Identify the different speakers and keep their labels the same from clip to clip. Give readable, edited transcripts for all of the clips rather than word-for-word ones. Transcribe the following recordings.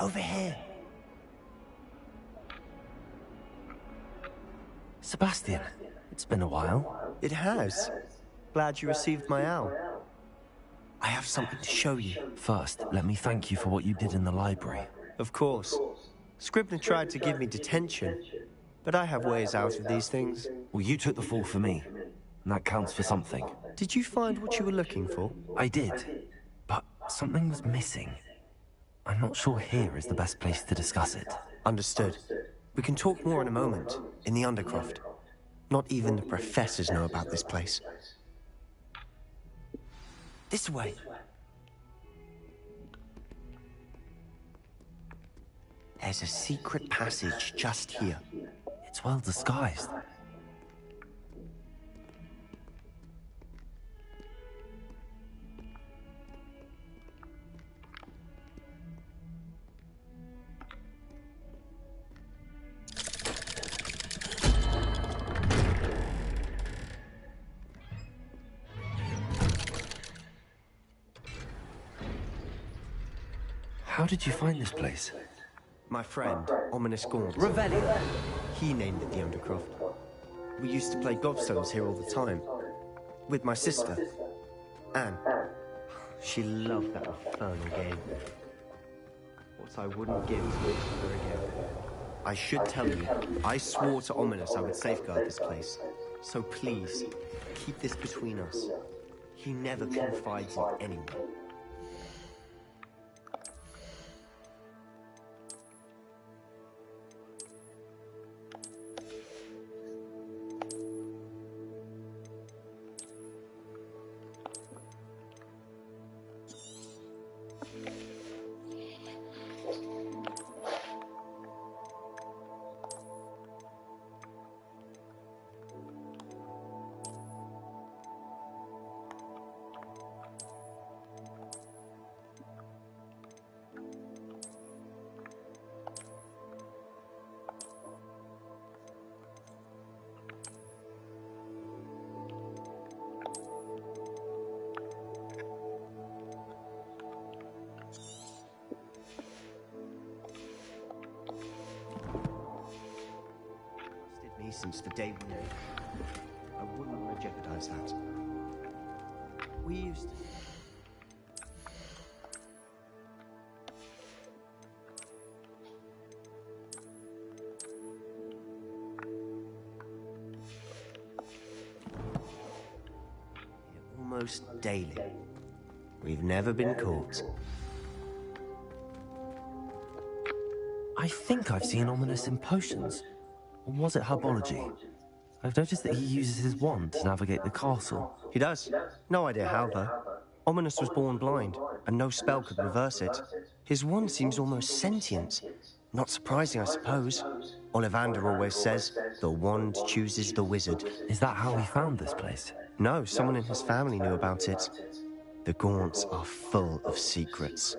Speaker 1: Over here.
Speaker 2: Sebastian, it's been a while.
Speaker 1: It has. Glad you received my owl. I have something to show you.
Speaker 2: First, let me thank you for what you did in the library.
Speaker 1: Of course. Scribner tried to give me detention, but I have ways out of these things.
Speaker 2: Well, you took the fall for me, and that counts for something.
Speaker 1: Did you find what you were looking for?
Speaker 2: I did, but something was missing. I'm not sure here is the best place to discuss it.
Speaker 1: Understood. We can talk more in a moment, in the Undercroft. Not even the professors know about this place. This way. There's a secret passage just here.
Speaker 2: It's well disguised. How did you find this place?
Speaker 1: My friend, Ominous Gaunt.
Speaker 2: Revelio.
Speaker 1: He named it the Undercroft. We used to play gobstones here all the time. With my sister, Anne. She loved that infernal game. What I wouldn't give to live with her again. I should tell you, I swore to Ominous I would safeguard this place. So please, keep this between us. He never confides in anyone. Since the day we met. I wouldn't want to jeopardize that. We used to... almost daily. We've never been caught.
Speaker 2: I think I've seen Ominous in potions. Or was it herbology? I've noticed that he uses his wand to navigate the castle.
Speaker 1: He does. No idea how, though. Ominous was born blind, and no spell could reverse it. His wand seems almost sentient. Not surprising, I suppose. Ollivander always says, the wand chooses the wizard.
Speaker 2: Is that how he found this place?
Speaker 1: No, someone in his family knew about it. The Gaunts are full of secrets.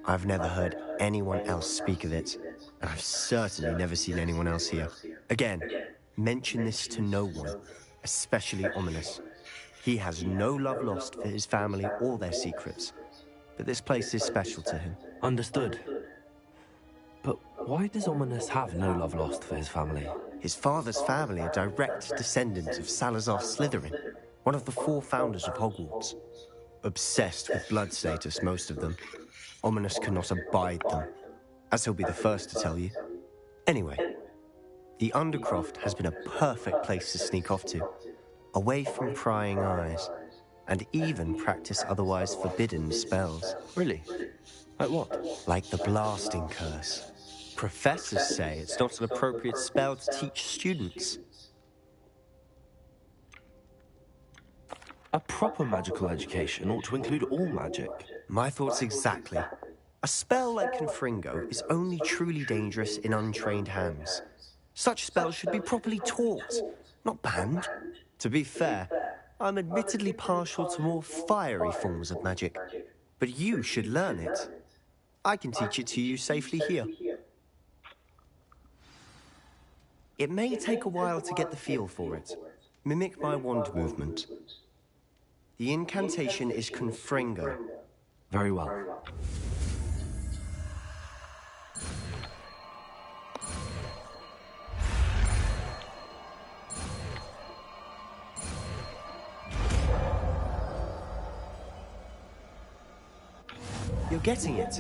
Speaker 1: I've never heard anyone else speak of it, and I've certainly never seen anyone else here. Again, mention this to no one, especially Ominous. He has no love lost for his family or their secrets, but this place is special to him.
Speaker 2: Understood. But why does Ominous have no love lost for his family?
Speaker 1: His father's family are direct descendants of Salazar Slytherin, one of the 4 founders of Hogwarts. Obsessed with blood status, most of them. Ominous cannot abide them, as he'll be the first to tell you. Anyway, the Undercroft has been a perfect place to sneak off to, away from prying eyes, and even practice otherwise forbidden spells.
Speaker 2: Really? Like what?
Speaker 1: Like the blasting curse. Professors say it's not an appropriate spell to teach students.
Speaker 2: A proper magical education ought to include all magic.
Speaker 1: My thoughts exactly. A spell like Confringo is only truly dangerous in untrained hands. Such spells should be properly taught, not banned. To be fair, I'm admittedly partial to more fiery forms of magic, but you should learn it. I can teach it to you safely here. It may take a while to get the feel for it. Mimic my wand movement. The incantation is Confringo.
Speaker 2: Very well.
Speaker 1: You're getting it.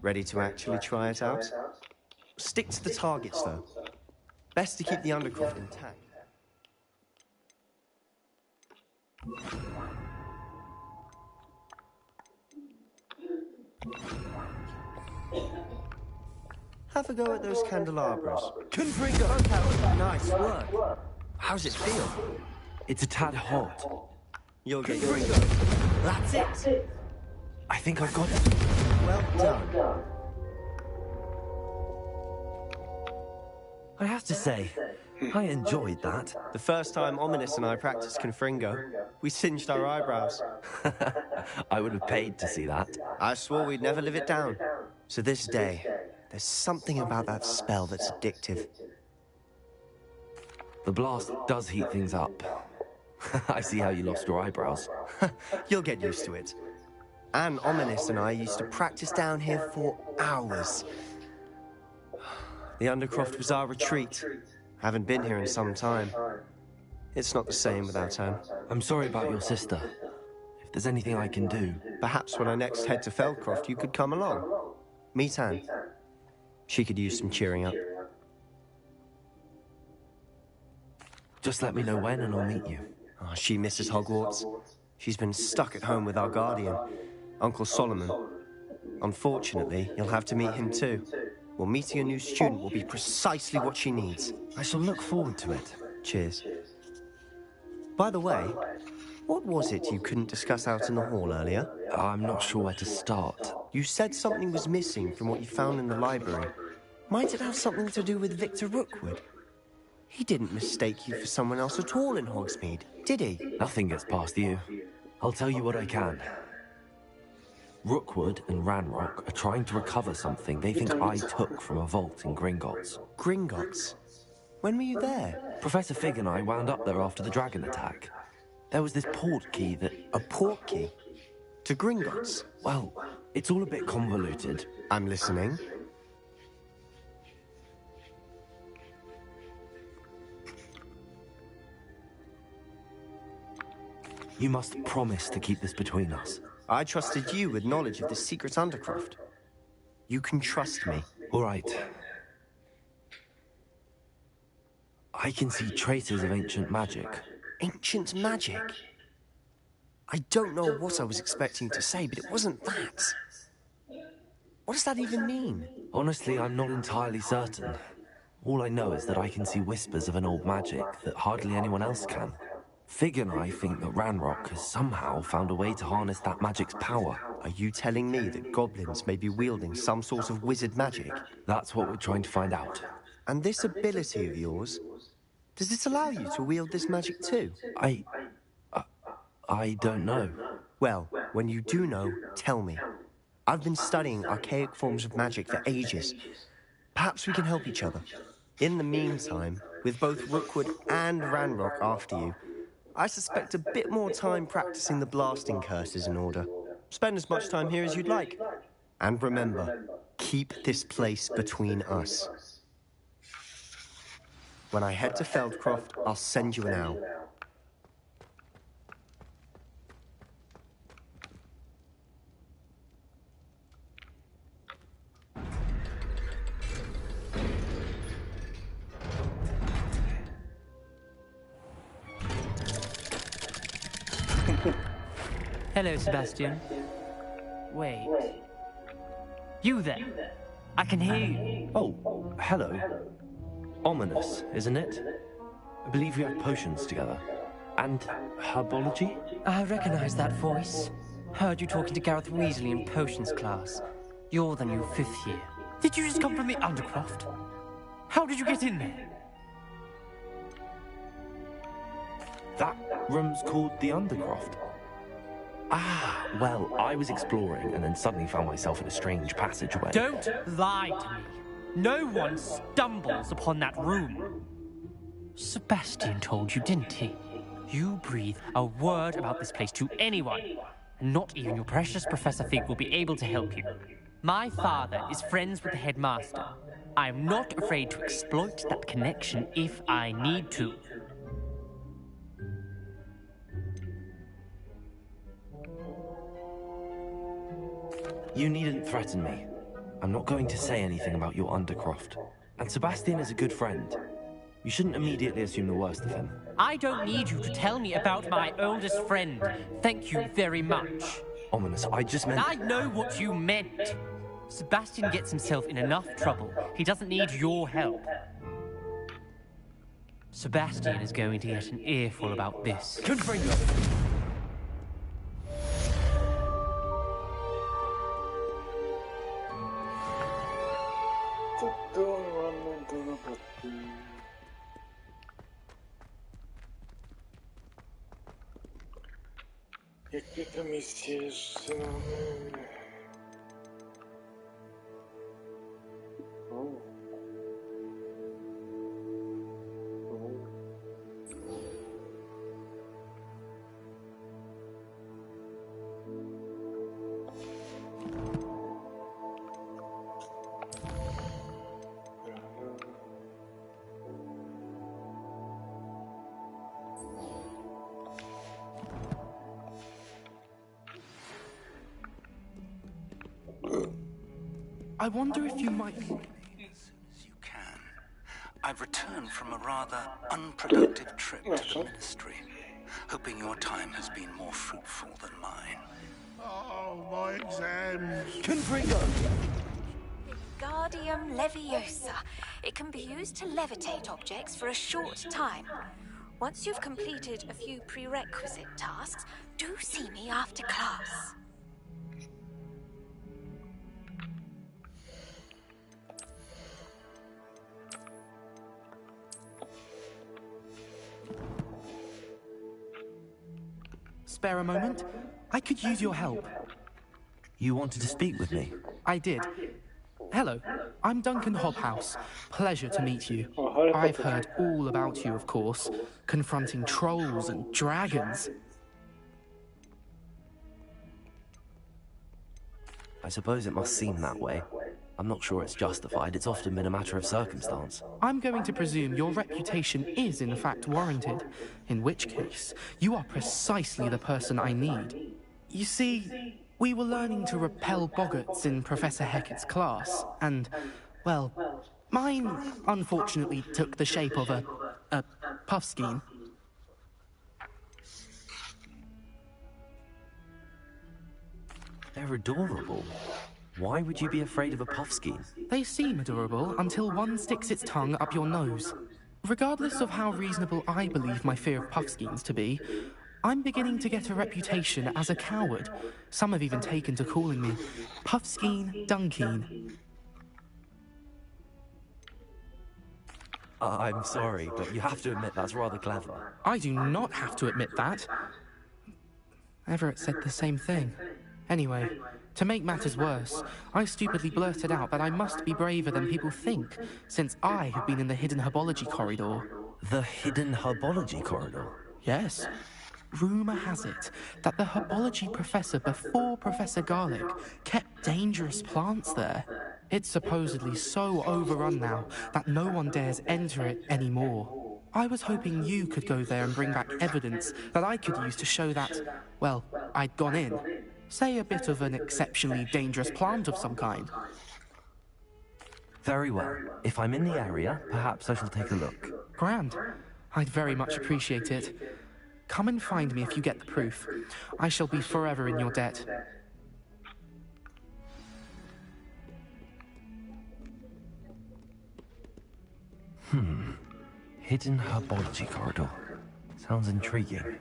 Speaker 1: Ready to actually try it out? Stick to the targets, though. Best to keep the Undercroft intact. Have a go at those candelabras.
Speaker 2: Confringo!
Speaker 1: Nice work. How's it feel?
Speaker 2: It's a tad hot.
Speaker 1: You'll get your... That's it.
Speaker 2: I think I've got it.
Speaker 1: Well done.
Speaker 2: I have to say, I enjoyed that.
Speaker 1: The first time Ominous and I practiced Confringo, we singed our eyebrows.
Speaker 2: I would have paid to see that.
Speaker 1: I swore we'd never live it down. To this day, there's something about that spell that's addictive.
Speaker 2: The blast does heat things up. I see how you lost your eyebrows.
Speaker 1: You'll get used to it. And Ominous and I used to practice down here for hours. The Undercroft was our retreat. Haven't been here in some time. It's not the same without Anne.
Speaker 2: I'm sorry about your sister. If there's anything I can do...
Speaker 1: Perhaps when I next head to Feldcroft, you could come along. Meet Anne. She could use some cheering up.
Speaker 2: Just let me know when and I'll meet you.
Speaker 1: Oh, she misses Hogwarts. She's been stuck at home with our guardian, Uncle Solomon. Unfortunately, you'll have to meet him too. Well, meeting a new student will be precisely what she needs.
Speaker 2: I shall look forward to it.
Speaker 1: Cheers. By the way, what was it you couldn't discuss out in the hall earlier?
Speaker 2: I'm not sure where to start.
Speaker 1: You said something was missing from what you found in the library. Might it have something to do with Victor Rookwood? He didn't mistake you for someone else at all in Hogsmeade, did he?
Speaker 2: Nothing gets past you. I'll tell you what I can. Rookwood and Ranrock are trying to recover something they think I took from a vault in Gringotts.
Speaker 1: Gringotts? When were you there?
Speaker 2: Professor Fig and I wound up there after the dragon attack. There was this port key that...
Speaker 1: A port key? To Gringotts?
Speaker 2: Well, it's all a bit convoluted.
Speaker 1: I'm listening.
Speaker 2: You must promise to keep this between us.
Speaker 1: I trusted you with knowledge of the secret Undercroft. You can trust me.
Speaker 2: All right. I can see traces of ancient magic.
Speaker 1: Ancient magic? I don't know what I was expecting to say, but it wasn't that. What does that even mean?
Speaker 2: Honestly, I'm not entirely certain. All I know is that I can see whispers of an old magic that hardly anyone else can. Fig and I think that Ranrock has somehow found a way to harness that magic's power.
Speaker 1: Are you telling me that goblins may be wielding some sort of wizard magic?
Speaker 2: That's what we're trying to find out.
Speaker 1: And this ability of yours, does it allow you to wield this magic too?
Speaker 2: I don't know.
Speaker 1: Well, when you do know, tell me. I've been studying archaic forms of magic for ages. Perhaps we can help each other. In the meantime, with both Rookwood and Ranrock after you, I suspect a bit more time practicing the blasting curse is in order. Spend as much time here as you'd like. And remember, keep this place between us. When I head to Feldcroft, I'll send you an owl.
Speaker 3: Hello, Sebastian. Wait. You there? I can hear you.
Speaker 2: Oh, hello. Ominous, isn't it? I believe we have potions together. And herbology?
Speaker 3: I recognize that voice. Heard you talking to Gareth Weasley in potions class. You're the new 5th year. Did you just come from the Undercroft? How did you get in there?
Speaker 2: That room's called the Undercroft. Ah, well, I was exploring and then suddenly found myself in a strange passageway.
Speaker 3: Don't lie to me. No one stumbles upon that room. Sebastian told you, didn't he? You breathe a word about this place to anyone, and not even your precious Professor Fig will be able to help you. My father is friends with the headmaster. I'm not afraid to exploit that connection if I need to.
Speaker 2: You needn't threaten me. I'm not going to say anything about your Undercroft. And Sebastian is a good friend. You shouldn't immediately assume the worst of him.
Speaker 3: I don't need you to tell me about my oldest friend. Thank you very much.
Speaker 2: Ominous, I just meant...
Speaker 3: I know what you meant. Sebastian gets himself in enough trouble. He doesn't need your help. Sebastian is going to get an earful about this.
Speaker 2: Confringo!
Speaker 4: Jakie to misje jeszcze mamy?
Speaker 5: I wonder if you might...
Speaker 6: As soon as you can. I've returned from a rather unproductive trip to the Ministry, hoping your time has been more fruitful than mine.
Speaker 4: Oh, my exams!
Speaker 2: Confringo!
Speaker 7: Wingardium Leviosa. It can be used to levitate objects for a short time. Once you've completed a few prerequisite tasks, do see me after class.
Speaker 5: Spare a moment? I could use your help.
Speaker 2: You wanted to speak with me?
Speaker 5: I did. Hello, I'm Duncan Hobhouse. Pleasure to meet you. I've heard all about you, of course, confronting trolls and dragons.
Speaker 2: I suppose it must seem that way. I'm not sure it's justified. It's often been a matter of circumstance.
Speaker 5: I'm going to presume your reputation is in fact warranted, in which case, you are precisely the person I need. You see, we were learning to repel boggarts in Professor Hecat's class, and, well, mine unfortunately took the shape of a puffskein.
Speaker 2: They're adorable. Why would you be afraid of a puffskein?
Speaker 5: They seem adorable until one sticks its tongue up your nose. Regardless of how reasonable I believe my fear of puffskeins to be, I'm beginning to get a reputation as a coward. Some have even taken to calling me Puffskein Dunkeen.
Speaker 2: I'm sorry, but you have to admit that's rather clever.
Speaker 5: I do not have to admit that. Everett said the same thing. Anyway, to make matters worse, I stupidly blurted out that I must be braver than people think, since I have been in the hidden herbology corridor.
Speaker 2: The hidden herbology corridor?
Speaker 5: Yes. Rumour has it that the herbology professor before Professor Garlic kept dangerous plants there. It's supposedly so overrun now that no one dares enter it anymore. I was hoping you could go there and bring back evidence that I could use to show that, well, I'd gone in. Say a bit of an exceptionally dangerous plant of some kind.
Speaker 2: Very well. If I'm in the area, perhaps I shall take a look.
Speaker 5: Grand. I'd very much appreciate it. Come and find me if you get the proof. I shall be forever in your debt.
Speaker 2: Hidden herbology corridor. Sounds intriguing.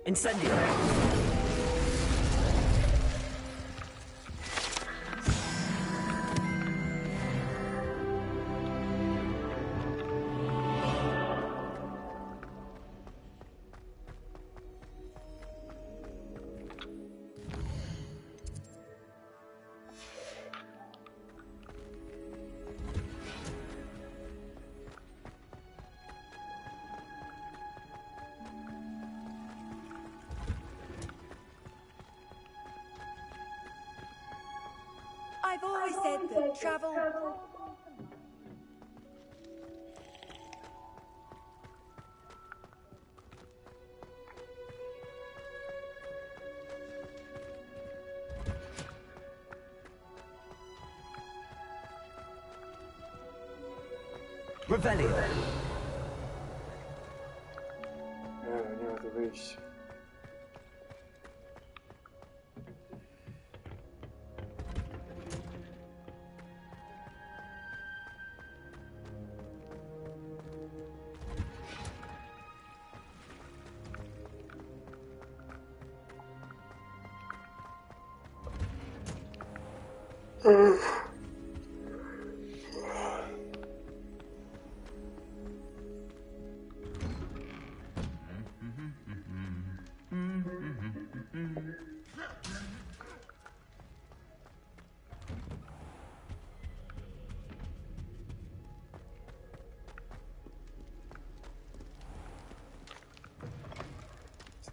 Speaker 2: Incendio!
Speaker 7: travel.
Speaker 2: Revelio.
Speaker 4: Nie ma tu wyjścia.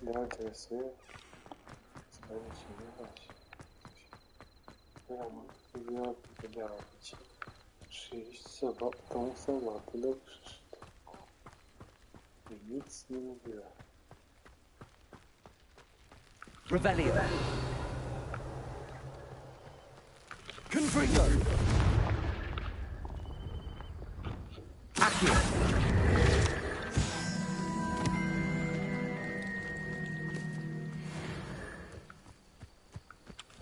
Speaker 4: Mnie interesuje, co będzie się wydawać. Miało być przyjść tą sobotę do Krzysztofa. I nic nie mówiła.
Speaker 2: Revelio. Confringo. Accio.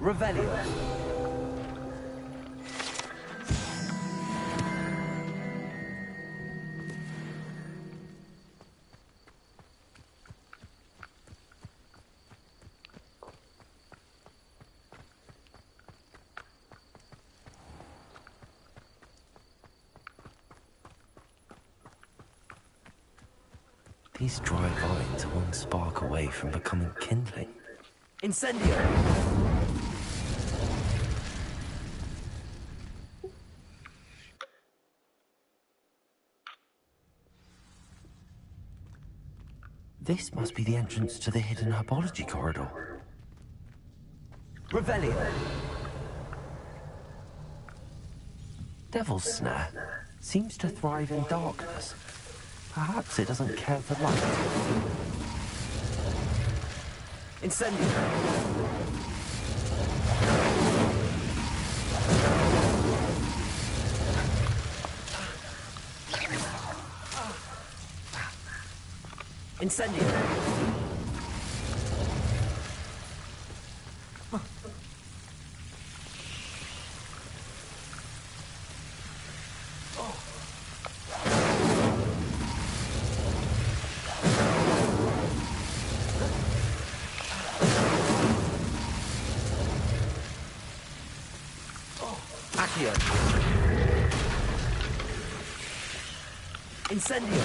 Speaker 2: Revelio. These dry vines are one spark away from becoming kindling. Incendio! This must be the entrance to the hidden herbology corridor. Revelio! Devil's Snare seems to thrive in darkness. Perhaps it doesn't care for light. Incendio! Incendio! Accio! Incendio!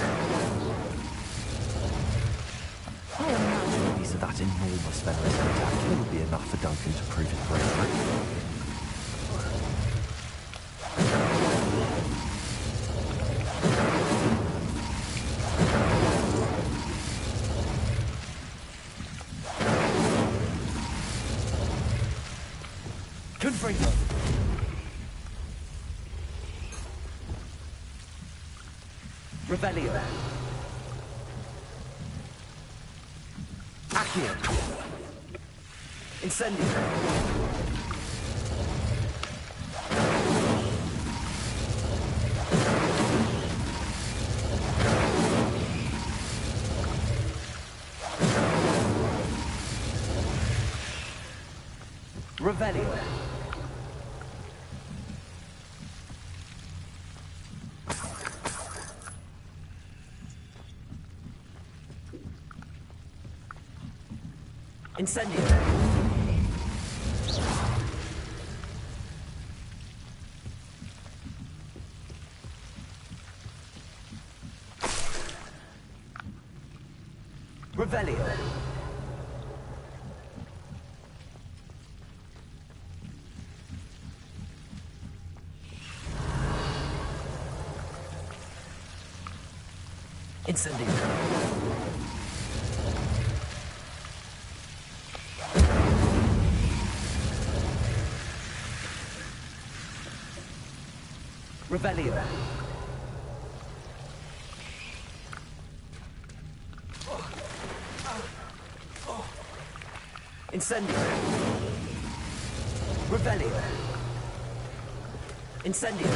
Speaker 2: I imagine a piece of that enormous venomous attack will be enough for Duncan to prove his bravery. Confringo! Revelio! Accio! Incendio! Revelio! Incendio! Revelio! Incendio! Revelio. Incendio. Revelio. Incendio.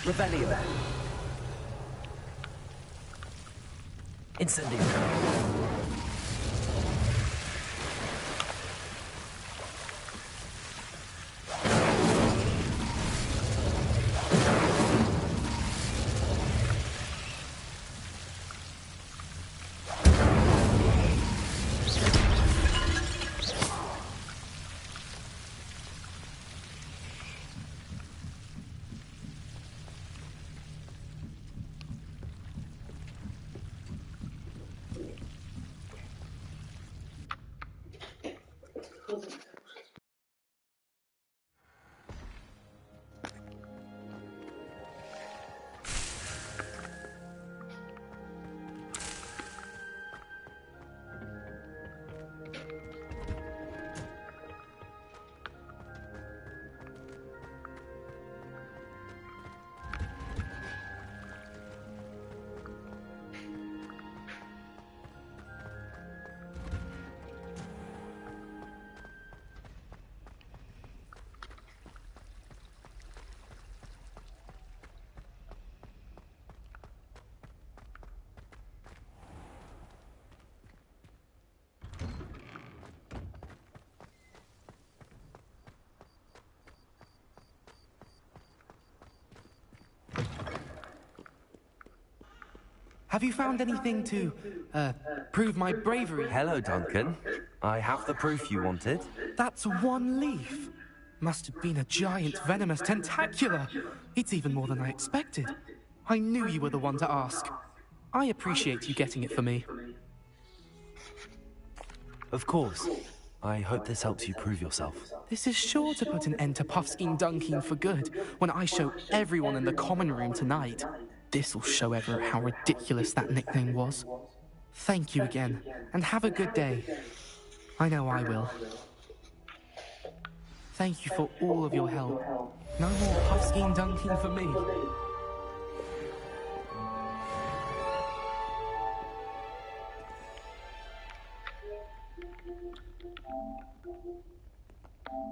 Speaker 2: Revelio. Incendio.
Speaker 5: Have you found anything to, prove my bravery?
Speaker 2: Hello, Duncan. I have the proof you wanted.
Speaker 5: That's one leaf. Must have been a giant venomous tentacula. It's even more than I expected. I knew you were the one to ask. I appreciate you getting it for me.
Speaker 2: Of course. I hope this helps you prove yourself.
Speaker 5: This is sure to put an end to Puffskein Dunking for good when I show everyone in the common room tonight. This'll show Everett how ridiculous that nickname was. Thank you again, and have a good day. I know I will. Thank you for all of your help. No more Puffskein Dunking for me.